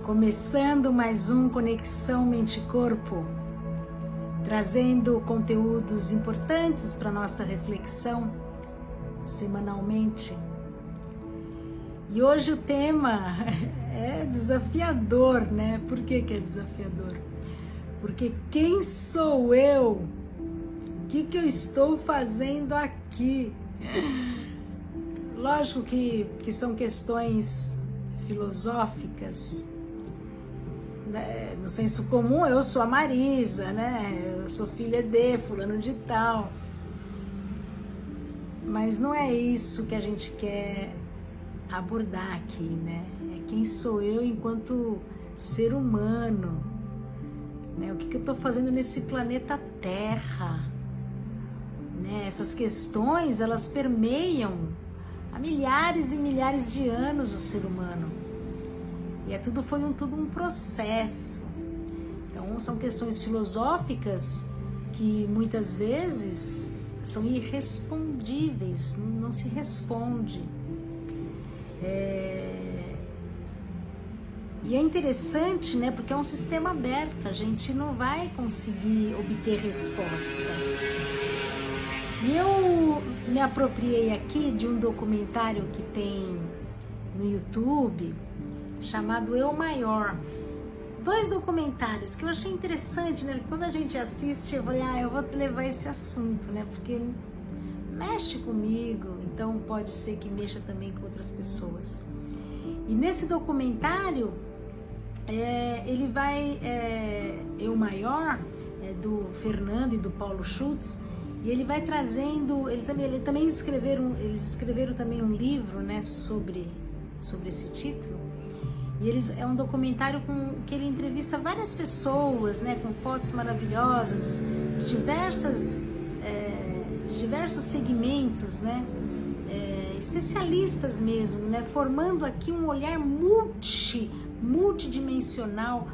Começando mais um Conexão Mente-Corpo, trazendo conteúdos importantes para nossa reflexão semanalmente. E hoje o tema é desafiador, né? Por que é desafiador? Porque quem sou eu? O que eu estou fazendo aqui? Lógico que são questões filosóficas. No senso comum, eu sou a Marisa, né? Eu sou filha de fulano de tal. Mas não é isso que a gente quer abordar aqui, né? É quem sou eu enquanto ser humano, né? O que eu estou fazendo nesse planeta Terra, né? Essas questões, elas permeiam há milhares e milhares de anos o ser humano. E tudo um processo. Então, são questões filosóficas que muitas vezes são irrespondíveis, não se responde. E é interessante, né? Porque é um sistema aberto, a gente não vai conseguir obter resposta. E eu me apropriei aqui de um documentário que tem no YouTube, chamado Eu Maior. 2 documentários que eu achei interessante, né? Quando a gente assiste, eu falei, eu vou levar esse assunto, né? Porque mexe comigo, então pode ser que mexa também com outras pessoas. E nesse documentário, ele vai, Eu Maior, do Fernando e do Paulo Schultz, e ele vai trazendo, eles também escreveram também um livro, né, sobre esse título. E é um documentário que ele entrevista várias pessoas, né, com fotos maravilhosas, diversos segmentos, né, especialistas mesmo, né, formando aqui um olhar multidimensional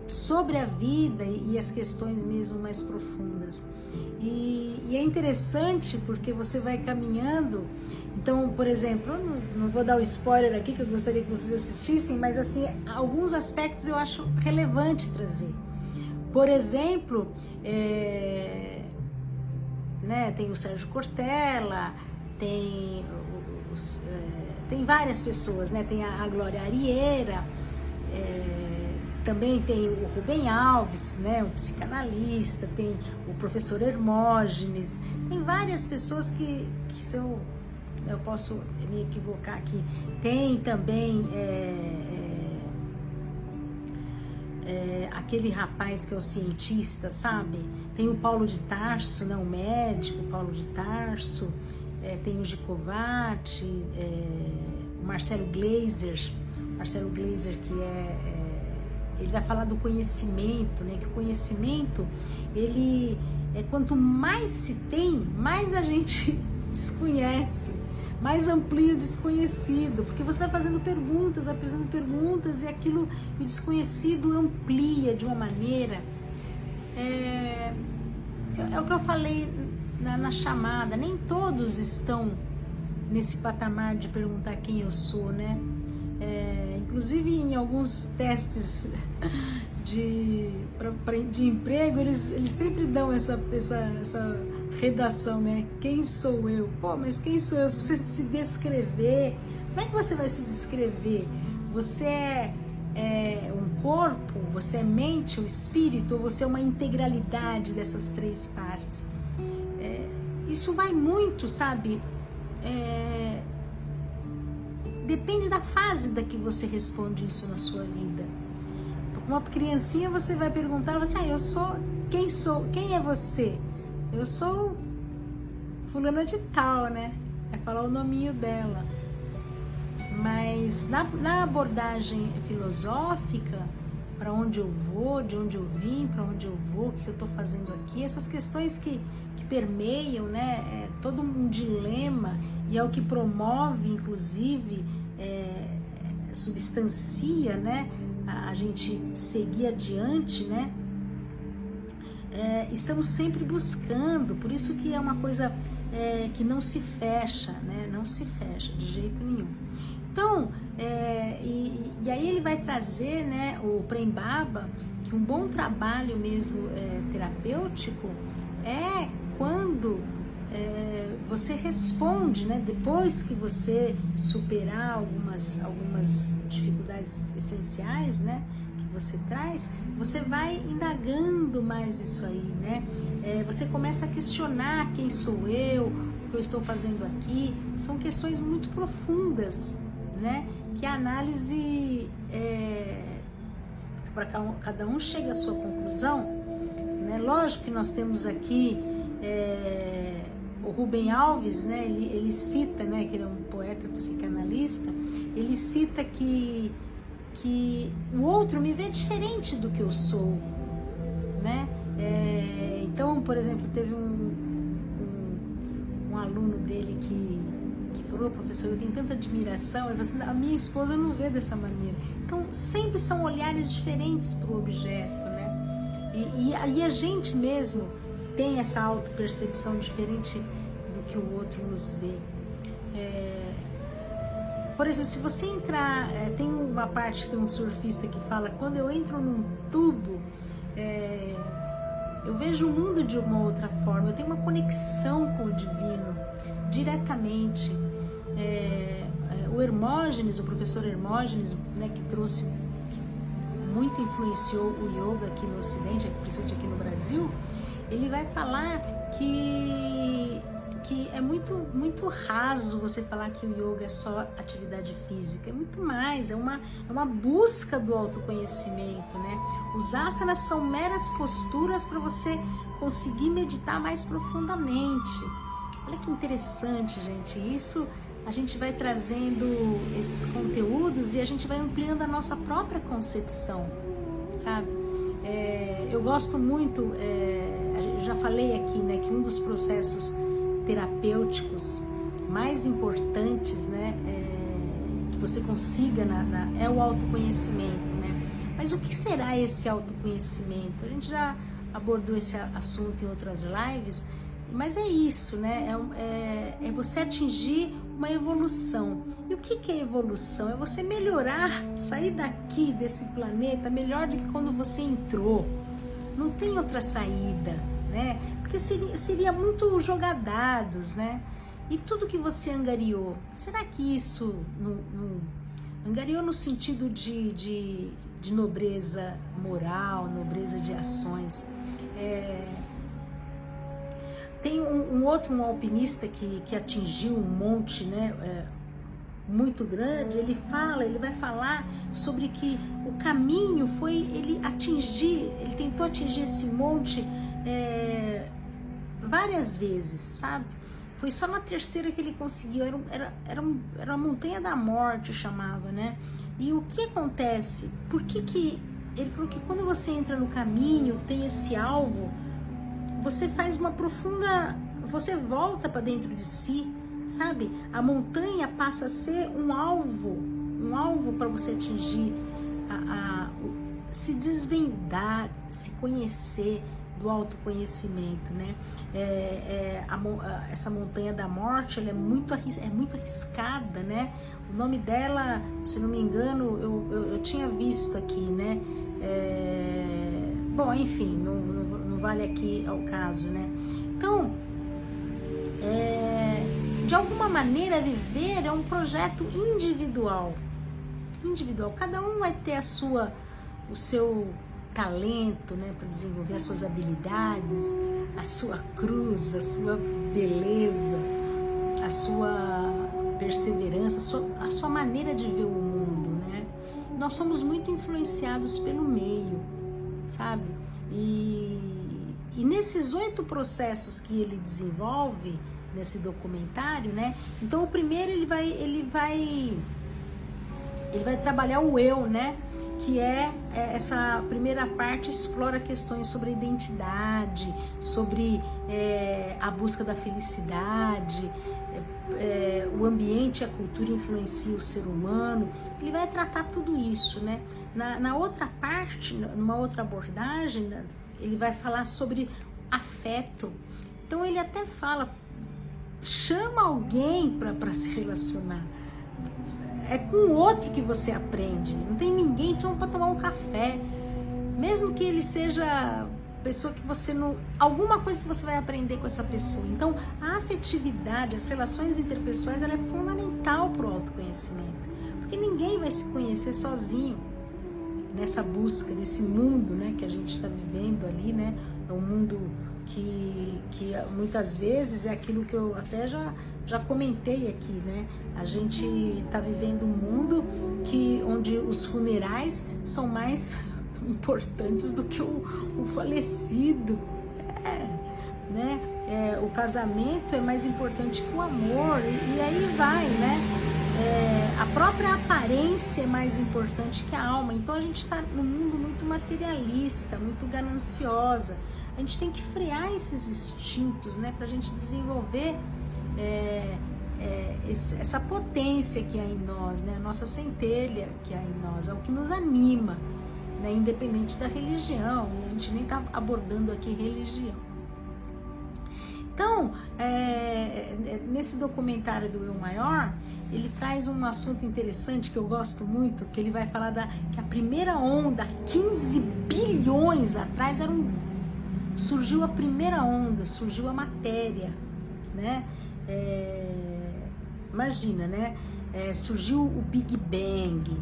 sobre a vida e as questões mesmo mais profundas. E é interessante porque você vai caminhando. Então, por exemplo, eu não vou dar o spoiler aqui, que eu gostaria que vocês assistissem, mas assim, alguns aspectos eu acho relevante trazer. Por exemplo, né, tem o Sérgio Cortella, tem várias pessoas, né? Tem a Glória Arieira, também tem o Rubem Alves, né, o psicanalista, tem o professor Hermógenes, tem várias pessoas que eu posso me equivocar aqui. Tem também aquele rapaz que é o cientista, sabe? Tem o Paulo de Tarso, né, o médico Paulo de Tarso, tem o Gicovati, o Marcelo Gleiser, que ele vai falar do conhecimento, né? Que o conhecimento, quanto mais se tem, mais a gente desconhece, mais amplia o desconhecido, porque você vai fazendo perguntas, e aquilo, o desconhecido amplia de uma maneira. É o que eu falei na chamada, nem todos estão nesse patamar de perguntar quem eu sou, né? Inclusive em alguns testes de emprego, eles sempre dão essa redação, né? Quem sou eu? Pô, mas quem sou eu? Se você se descrever, como é que você vai se descrever? Você é um corpo? Você é mente ou espírito? Ou você é uma integralidade dessas 3 partes? Isso vai muito, sabe? Depende da fase da que você responde isso na sua vida. Uma criancinha, você vai perguntar, eu sou, quem sou? Quem é você? Eu sou fulana de tal, né? Vai falar o nominho dela. Mas na abordagem filosófica, para onde eu vou, de onde eu vim, para onde eu vou, o que eu estou fazendo aqui, essas questões que permeiam, né, todo um dilema, e é o que promove, inclusive, substancia, né, a gente seguir adiante, né? Estamos sempre buscando, por isso que é uma coisa que não se fecha, né? Não se fecha de jeito nenhum. Então, e E aí ele vai trazer, né, o Prem Baba, que um bom trabalho mesmo terapêutico é quando você responde, né, depois que você superar algumas dificuldades essenciais, né, que você traz, você vai indagando mais isso aí, né? Você começa a questionar quem sou eu, o que eu estou fazendo aqui. São questões muito profundas, né? Que a análise, para cada um chega à sua conclusão, né? Lógico que nós temos aqui o Rubem Alves, né? Ele cita, né? Que ele é um poeta psicanalista. Ele cita que o outro me vê diferente do que eu sou, né? Então, por exemplo, teve um aluno dele que falou: professor, eu tenho tanta admiração. Ele falou assim: a minha esposa não vê dessa maneira. Então, sempre são olhares diferentes para o objeto, né? E aí a gente mesmo tem essa autopercepção diferente do que o outro nos vê. Por exemplo, se você entrar, tem uma parte que tem um surfista que fala: quando eu entro num tubo, eu vejo o mundo de uma outra forma, eu tenho uma conexão com o divino diretamente. O Hermógenes, o professor Hermógenes, né, que muito influenciou o yoga aqui no Ocidente, principalmente aqui no Brasil, ele vai falar que é muito raso você falar que o yoga é só atividade física. É muito mais, é uma busca do autoconhecimento, né? Os asanas são meras posturas para você conseguir meditar mais profundamente. Olha que interessante, gente. Isso a gente vai trazendo esses conteúdos e a gente vai ampliando a nossa própria concepção, sabe? Eu gosto muito, eu já falei aqui, né, que um dos processos terapêuticos mais importantes, né, que você consiga é o autoconhecimento, né? Mas o que será esse autoconhecimento? A gente já abordou esse assunto em outras lives, mas é isso, né? É você atingir uma evolução. E o que é evolução? É você melhorar, sair daqui desse planeta melhor do que quando você entrou. Não tem outra saída, né? Porque seria muito jogar dados, né? E tudo que você angariou, será que isso angariou no sentido de nobreza moral, nobreza de ações? Tem um alpinista que atingiu um monte, né, muito grande. Ele vai falar sobre que o caminho foi ele tentou atingir esse monte várias vezes, sabe? Foi só na terceira que ele conseguiu. Era uma montanha da morte, chamava, né? E o que acontece? Por que ele falou que quando você entra no caminho, tem esse alvo, você faz você volta para dentro de si, sabe? A montanha passa a ser um alvo para você atingir, se desvendar, se conhecer, do autoconhecimento, né? Essa montanha da morte, ela é muito arriscada, né? O nome dela, se não me engano, eu tinha visto aqui, né? Bom, enfim, não vale aqui ao caso, né? Então, de alguma maneira, viver é um projeto individual. Cada um vai ter o seu talento, né, para desenvolver as suas habilidades, a sua cruz, a sua beleza, a sua perseverança, a sua maneira de ver o mundo, né? Nós somos muito influenciados pelo meio, sabe? E nesses 8 processos que ele desenvolve nesse documentário, né? Então o primeiro ele vai trabalhar o eu, né? Que essa primeira parte explora questões sobre a identidade, sobre a busca da felicidade, o ambiente e a cultura influenciam o ser humano. Ele vai tratar tudo isso, né? Na outra parte, numa outra abordagem, ele vai falar sobre afeto. Então ele até fala: chama alguém para se relacionar. É com o outro que você aprende. Não tem ninguém te chama para tomar um café. Mesmo que ele seja pessoa que você não... Alguma coisa que você vai aprender com essa pessoa. Então, a afetividade, as relações interpessoais, ela é fundamental para o autoconhecimento. Porque ninguém vai se conhecer sozinho nessa busca, nesse mundo, né, que a gente está vivendo ali, né? É um mundo que muitas vezes é aquilo que eu até já comentei aqui, né? A gente está vivendo um mundo onde os funerais são mais importantes do que o falecido, né? O casamento é mais importante que o amor, e aí vai, né? A própria aparência é mais importante que a alma. Então a gente está num mundo muito materialista, muito gananciosa. A gente tem que frear esses instintos, né, para a gente desenvolver essa potência que há em nós, né, a nossa centelha que há em nós, é o que nos anima, né, independente da religião. E a gente nem está abordando aqui religião. Então, nesse documentário do Eu Maior, ele traz um assunto interessante que eu gosto muito, que ele vai falar que a primeira onda, 15 bilhões atrás, surgiu a primeira onda, surgiu a matéria, né? Imagina, né? Surgiu o Big Bang,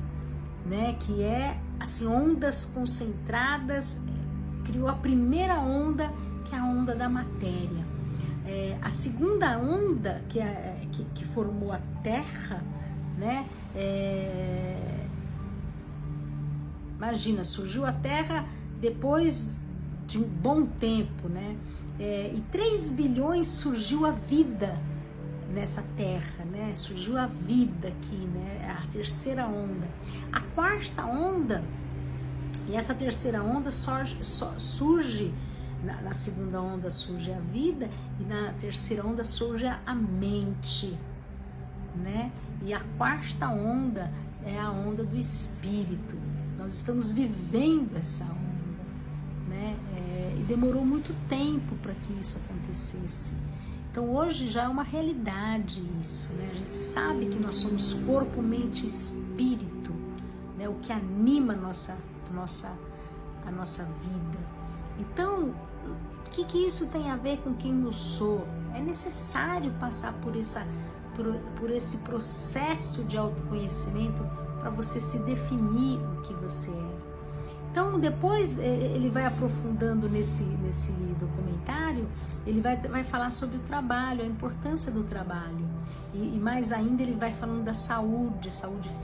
né? Que é assim, ondas concentradas, criou a primeira onda, que é a onda da matéria. A segunda onda que formou a Terra, né? Imagina, surgiu a Terra depois de um bom tempo, né? E 3 bilhões surgiu a vida nessa Terra, né? Surgiu a vida aqui, né? A terceira onda. A quarta onda, e essa terceira onda surge na segunda onda surge a vida, e na terceira onda surge a mente, né? E a quarta onda é a onda do espírito. Nós estamos vivendo essa onda, né? E demorou muito tempo para que isso acontecesse. Então hoje já é uma realidade isso, né? A gente sabe que nós somos corpo, mente e espírito, né? O que anima a nossa vida. Então, o que isso tem a ver com quem eu sou? É necessário passar por esse processo de autoconhecimento para você se definir o que você é. Então, depois ele vai aprofundando nesse documentário, ele vai falar sobre o trabalho, a importância do trabalho. E mais ainda ele vai falando da saúde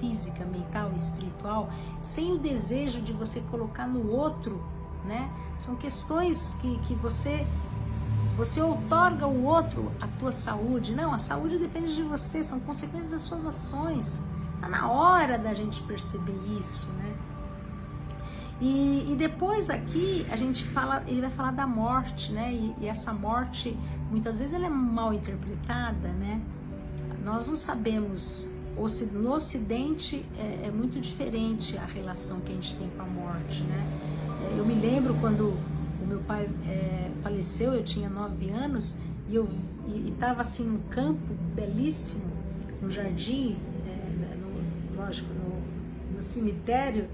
física, mental e espiritual, sem o desejo de você colocar no outro, né? São questões que você outorga ao outro a tua saúde. Não, a saúde depende de você, são consequências das suas ações. Está na hora da gente perceber isso, né? E depois aqui ele vai falar da morte, né? E essa morte, muitas vezes ela é mal interpretada, né? Nós não sabemos, no Ocidente é muito diferente a relação que a gente tem com a morte, né? Eu me lembro quando o meu pai faleceu, eu tinha 9 anos, e estava assim num campo belíssimo, no jardim, no cemitério,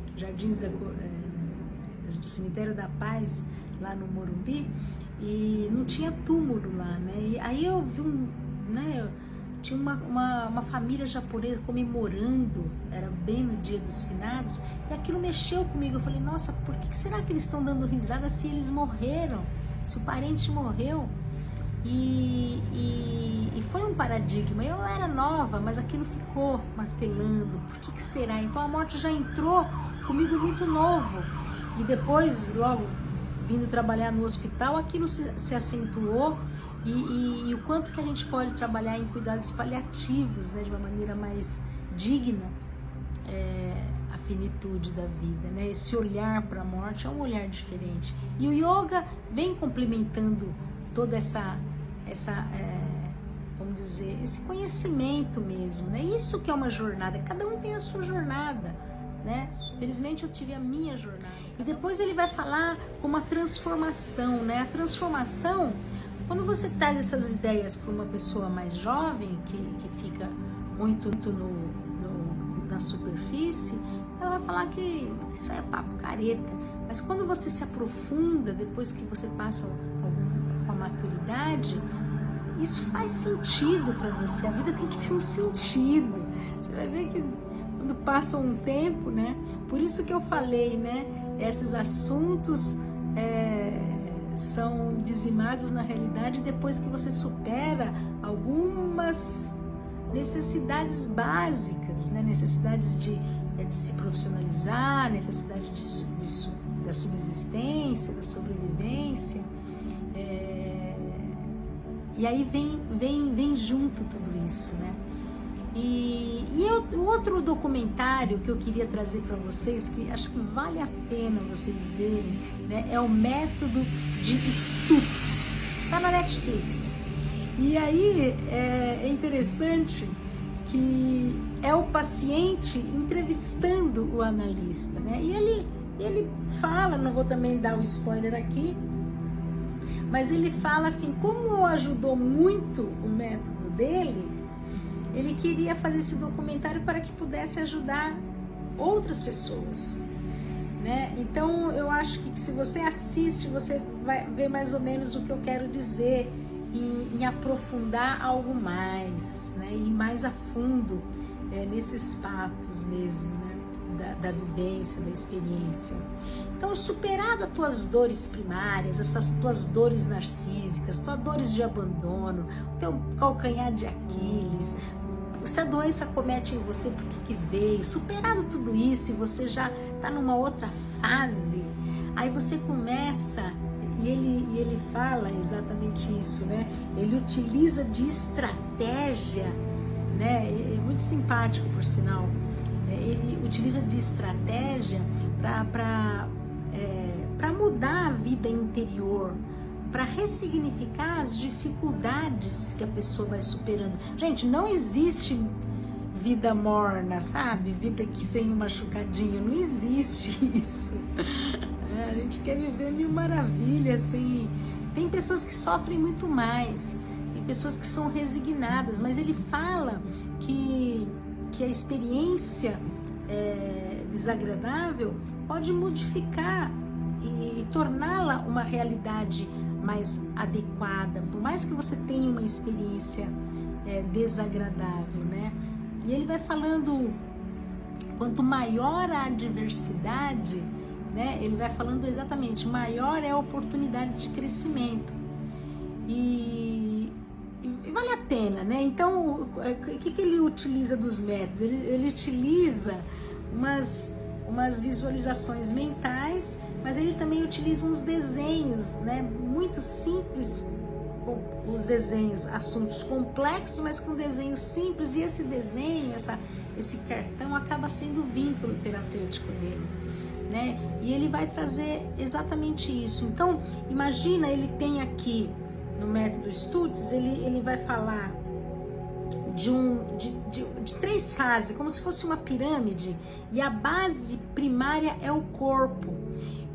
Cemitério da Paz, lá no Morumbi, e não tinha túmulo lá, né? E aí eu vi tinha uma família japonesa comemorando, era bem no dia dos finados, e aquilo mexeu comigo. Eu falei, nossa, por que será que eles estão dando risada se eles morreram? Se o parente morreu? E foi um paradigma. Eu era nova, mas aquilo ficou martelando. Por que será? Então a morte já entrou comigo muito novo. E depois, logo, vindo trabalhar no hospital, aquilo se acentuou. E o quanto que a gente pode trabalhar em cuidados paliativos, né, de uma maneira mais digna, a finitude da vida, né? Esse olhar para a morte é um olhar diferente. E o yoga vem complementando toda vamos dizer, esse conhecimento mesmo, né? Isso que é uma jornada, cada um tem a sua jornada, né? Felizmente eu tive a minha jornada. E depois ele vai falar como a transformação, né? A transformação, quando você traz essas ideias para uma pessoa mais jovem, que fica muito na superfície, ela vai falar que isso é papo careta. Mas quando você se aprofunda, depois que você passa a maturidade, isso faz sentido para você. A vida tem que ter um sentido. Você vai ver que quando passa um tempo, né? Por isso que eu falei, né? Esses assuntos são dizimados na realidade depois que você supera algumas necessidades básicas, né? Necessidades de se profissionalizar, necessidade da subsistência, da sobrevivência. E aí vem junto tudo isso, né? E o outro documentário que eu queria trazer para vocês, que acho que vale a pena vocês verem, né, é o Método de Stutz, tá na Netflix. E aí é interessante que é o paciente entrevistando o analista, né? E ele fala, não vou também dar o spoiler aqui, mas ele fala assim, como ajudou muito o método dele, ele queria fazer esse documentário para que pudesse ajudar outras pessoas, né? Então eu acho que se você assiste, você vai ver mais ou menos o que eu quero dizer, em aprofundar algo mais, né? E ir mais a fundo nesses papos mesmo, né? Da vivência, da experiência. Então, superado as tuas dores primárias, essas tuas dores narcísicas, tuas dores de abandono, o teu calcanhar de Aquiles, se a doença comete em você, por que veio? Superado tudo isso e você já está numa outra fase, aí você começa, e ele fala exatamente isso, né? Ele utiliza de estratégia, né? É muito simpático, por sinal. Ele utiliza de estratégia para mudar a vida interior, para ressignificar as dificuldades que a pessoa vai superando. Gente, não existe vida morna, sabe? Vida que sem um machucadinho, não existe isso. A gente quer viver mil maravilhas, assim. Tem pessoas que sofrem muito mais, tem pessoas que são resignadas, mas ele fala que a experiência desagradável pode modificar e torná-la uma realidade mais adequada, por mais que você tenha uma experiência desagradável, né? E ele vai falando, quanto maior a adversidade, né? Ele vai falando exatamente, maior é a oportunidade de crescimento. E vale a pena, né? Então, o que ele utiliza dos métodos? Ele utiliza umas visualizações mentais, mas ele também utiliza uns desenhos, né, muito simples, com os desenhos, assuntos complexos, mas com desenhos simples, e esse desenho, esse cartão acaba sendo o vínculo terapêutico dele, né? E ele vai trazer exatamente isso. Então, imagina, ele tem aqui no método Stutz, ele vai falar de 3 fases, como se fosse uma pirâmide, e a base primária é o corpo.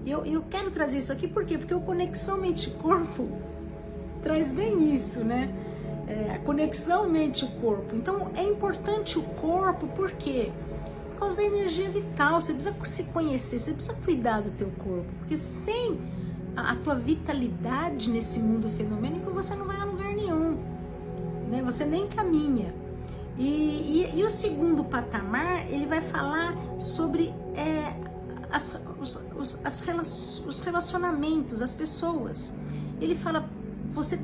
Eu quero trazer isso aqui, por quê? Porque o Conexão Mente-Corpo traz bem isso, né? A conexão mente-corpo. Então, é importante o corpo, por quê? Por causa da energia vital. Você precisa se conhecer, você precisa cuidar do teu corpo, porque sem a tua vitalidade nesse mundo fenomênico, você não vai a lugar nenhum, né? Você nem caminha. E o segundo patamar, ele vai falar sobre os relacionamentos, as pessoas. Ele fala, você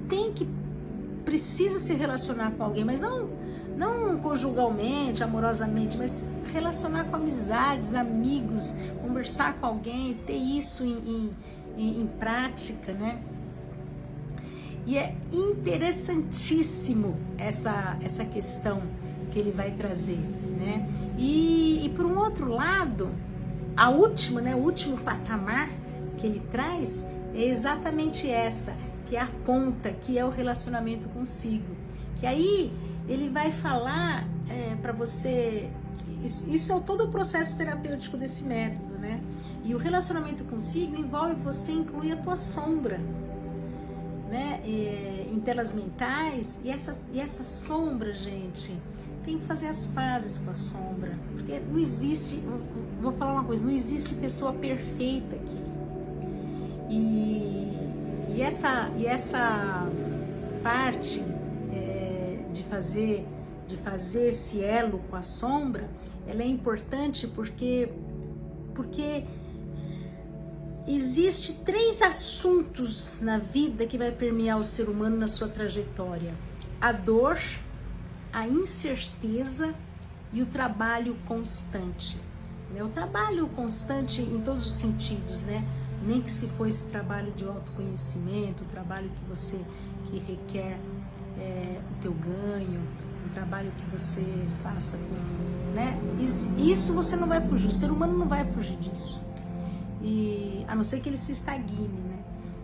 precisa se relacionar com alguém, mas não conjugalmente, amorosamente, mas relacionar com amizades, amigos, conversar com alguém, ter isso em prática, né? E é interessantíssimo essa questão que ele vai trazer, né? E por um outro lado, o último patamar que ele traz é exatamente essa, que é a ponta, que é o relacionamento consigo. Que aí ele vai falar para você, isso é todo o processo terapêutico desse método, né? E o relacionamento consigo envolve você incluir a tua sombra, né? Em telas mentais, e essa sombra, gente, tem que fazer as pazes com a sombra, porque porque não existe, vou falar uma coisa, não existe pessoa perfeita aqui. E essa parte de fazer esse elo com a sombra, ela é importante porque existe 3 assuntos na vida que vai permear o ser humano na sua trajetória: a dor, a incerteza e o trabalho constante. O trabalho constante em todos os sentidos, né? Nem que se for esse trabalho de autoconhecimento, o trabalho que requer o teu ganho, um trabalho que você faça com, né? Isso você não vai fugir, o ser humano não vai fugir disso. E a não ser que ele se estagne, né?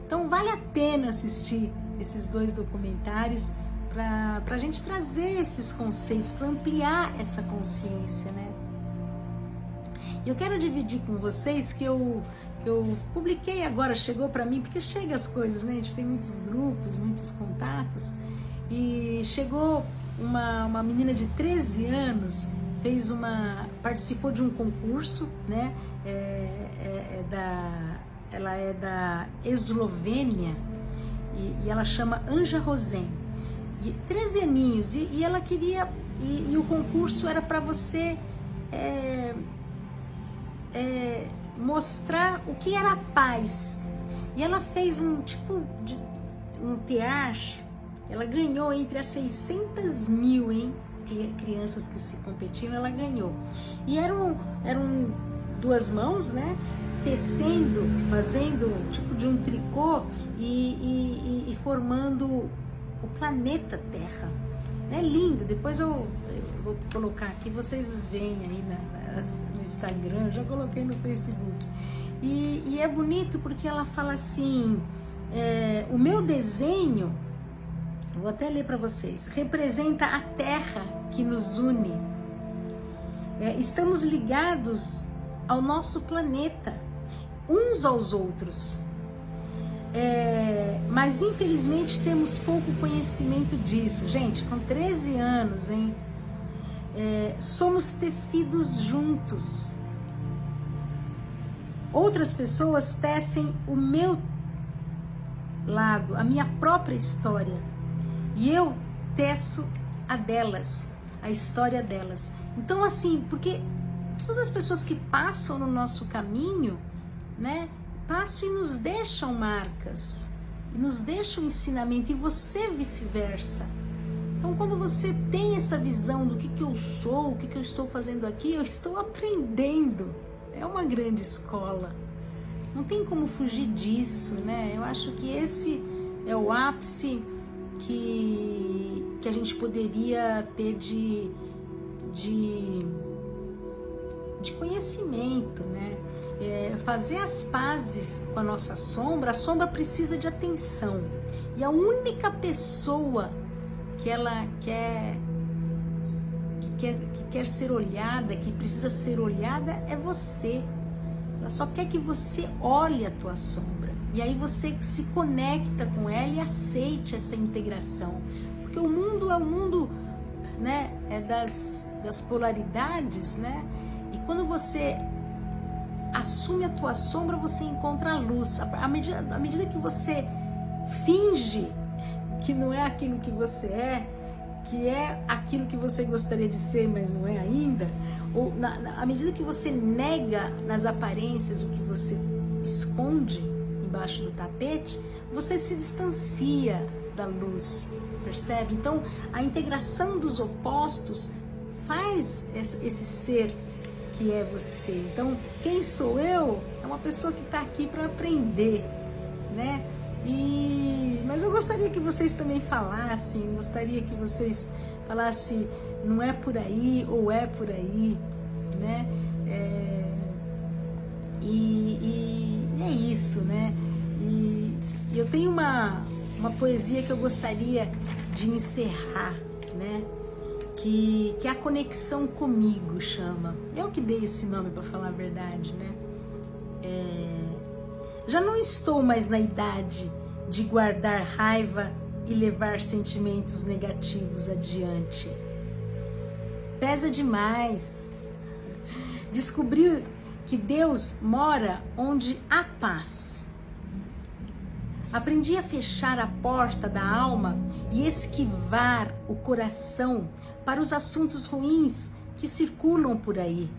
Então vale a pena assistir esses 2 documentários para a gente trazer esses conceitos, para ampliar essa consciência, né? E eu quero dividir com vocês que eu publiquei agora, chegou para mim, porque chega as coisas, né? A gente tem muitos grupos, muitos contatos, e chegou uma menina de 13 anos, participou de um concurso, né? Ela é da Eslovênia e ela chama Anja Rosen, 13 aninhos, e ela queria, e o concurso era para você mostrar o que era a paz, e ela fez um tipo de um teatro, ela ganhou entre as 600 mil, crianças que se competiram, ela ganhou, e eram 2 mãos, né, tecendo, fazendo tipo de um tricô e formando o planeta Terra. É lindo, depois eu vou colocar aqui, vocês veem aí no Instagram, já coloquei no Facebook. E é bonito porque ela fala assim, o meu desenho, vou até ler para vocês, representa a Terra que nos une. Estamos ligados ao nosso planeta, uns aos outros. Mas infelizmente temos pouco conhecimento disso. Gente, com 13 anos, hein? Somos tecidos juntos. Outras pessoas tecem o meu lado, a minha própria história. E eu teço a delas, a história delas. Então, assim, porque todas as pessoas que passam no nosso caminho, né, passam e nos deixam marcas, e nos deixam ensinamento, e você vice-versa. Então, quando você tem essa visão do que eu sou, o que eu estou fazendo aqui, eu estou aprendendo. É uma grande escola. Não tem como fugir disso, né? Eu acho que esse é o ápice que a gente poderia ter de conhecimento, né? Fazer as pazes com a nossa sombra. A sombra precisa de atenção, e a única pessoa que ela quer ser olhada, que precisa ser olhada, é você. Ela só quer que você olhe a tua sombra, e aí você se conecta com ela e aceite essa integração, porque o mundo é um mundo, né, das polaridades, né? E quando você assume a tua sombra, você encontra a luz. À medida que você finge que não é aquilo que você é, que é aquilo que você gostaria de ser, mas não é ainda, ou à medida que você nega nas aparências o que você esconde embaixo do tapete, você se distancia da luz, percebe? Então, a integração dos opostos faz esse ser que é você. Então, quem sou eu? É uma pessoa que está aqui para aprender, né? Mas eu gostaria que vocês também falassem, não é por aí ou é por aí, né? E é isso, né? E eu tenho uma poesia que eu gostaria de encerrar, né? Que é a conexão comigo, chama. Eu que dei esse nome, para falar a verdade, né? Já não estou mais na idade de guardar raiva e levar sentimentos negativos adiante. Pesa demais Descobri que Deus mora onde há paz. Aprendi a fechar a porta da alma e esquivar o coração para os assuntos ruins que circulam por aí.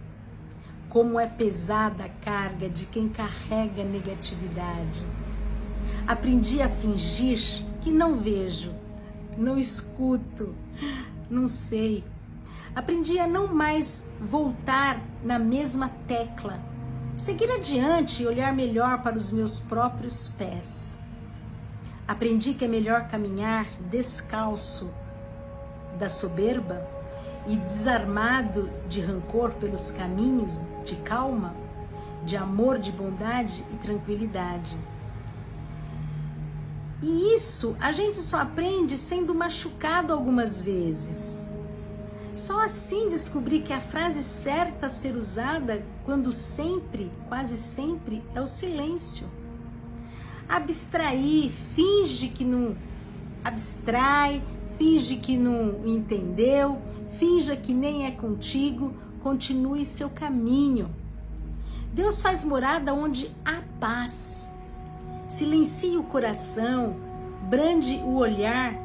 Como é pesada a carga de quem carrega negatividade. Aprendi a fingir que não vejo, não escuto, não sei. Aprendi a não mais voltar na mesma tecla, seguir adiante e olhar melhor para os meus próprios pés. Aprendi que é melhor caminhar descalço da soberba e desarmado de rancor pelos caminhos de calma, de amor, de bondade e tranquilidade. E isso a gente só aprende sendo machucado algumas vezes. Só assim descobri que a frase certa a ser usada quando sempre, quase sempre, é o silêncio. Abstrair, finge que não abstrai, finge que não entendeu, finja que nem é contigo, continue seu caminho. Deus faz morada onde há paz. Silencie o coração, brande o olhar,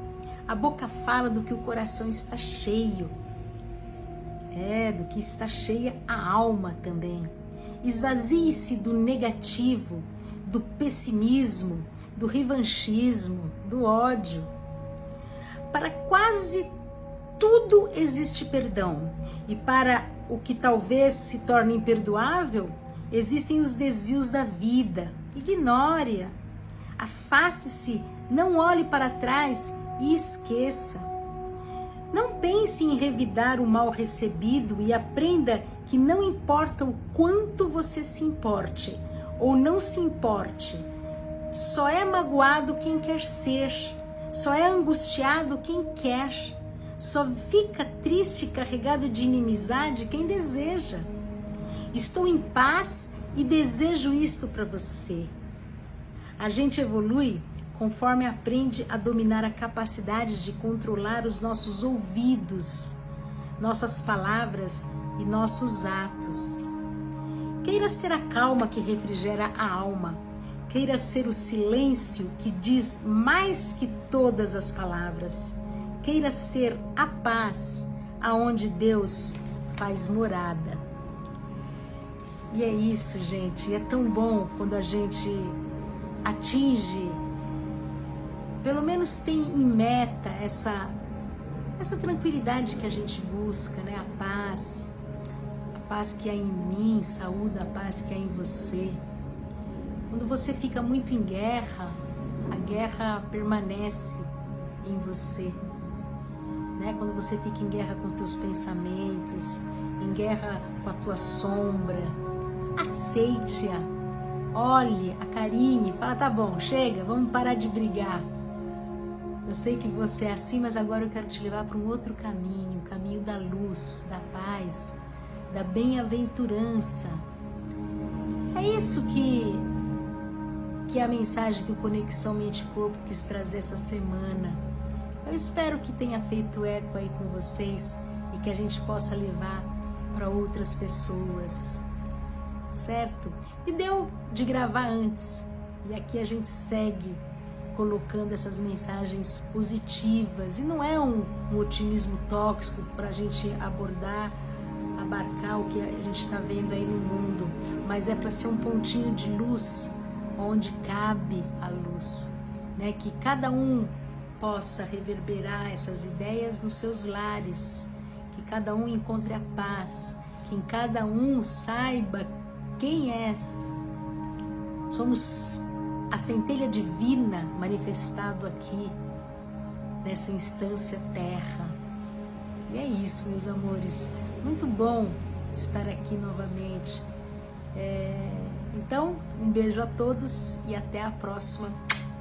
a boca fala do que o coração está cheio. Do que está cheia a alma também. Esvazie-se do negativo, do pessimismo, do revanchismo, do ódio. Para quase tudo existe perdão. E para o que talvez se torne imperdoável, existem os desvios da vida. Ignore-a. Afaste-se, não olhe para trás e esqueça. Não pense em revidar o mal recebido e aprenda que não importa o quanto você se importe ou não se importe, só é magoado quem quer ser, só é angustiado quem quer, só fica triste e carregado de inimizade quem deseja. Estou em paz e desejo isto para você. A gente evolui conforme aprende a dominar a capacidade de controlar os nossos ouvidos, nossas palavras e nossos atos. Queira ser a calma que refrigera a alma. Queira ser o silêncio que diz mais que todas as palavras. Queira ser a paz aonde Deus faz morada. E é isso, gente. E é tão bom quando a gente atinge, pelo menos tem em meta essa tranquilidade que a gente busca, né? A paz que há em mim, saúde a paz que há em você. Quando você fica muito em guerra, a guerra permanece em você, né? Quando você fica em guerra com os teus pensamentos, em guerra com a tua sombra, aceite-a, olhe, acarinhe, fala, tá bom, chega, vamos parar de brigar. Eu sei que você é assim, mas agora eu quero te levar para um outro caminho, o caminho da luz, da paz, da bem-aventurança. É isso que é a mensagem que o Conexão Mente e Corpo quis trazer essa semana. Eu espero que tenha feito eco aí com vocês e que a gente possa levar para outras pessoas, certo? Me deu de gravar antes e aqui a gente segue colocando essas mensagens positivas, e não é um otimismo tóxico para a gente abarcar o que a gente está vendo aí no mundo, mas é para ser um pontinho de luz onde cabe a luz, né? Que cada um possa reverberar essas ideias nos seus lares, que cada um encontre a paz, que em cada um saiba quem és. Somos a centelha divina manifestado aqui, nessa instância terra. E é isso, meus amores. Muito bom estar aqui novamente. Então, um beijo a todos e até a próxima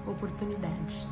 oportunidade.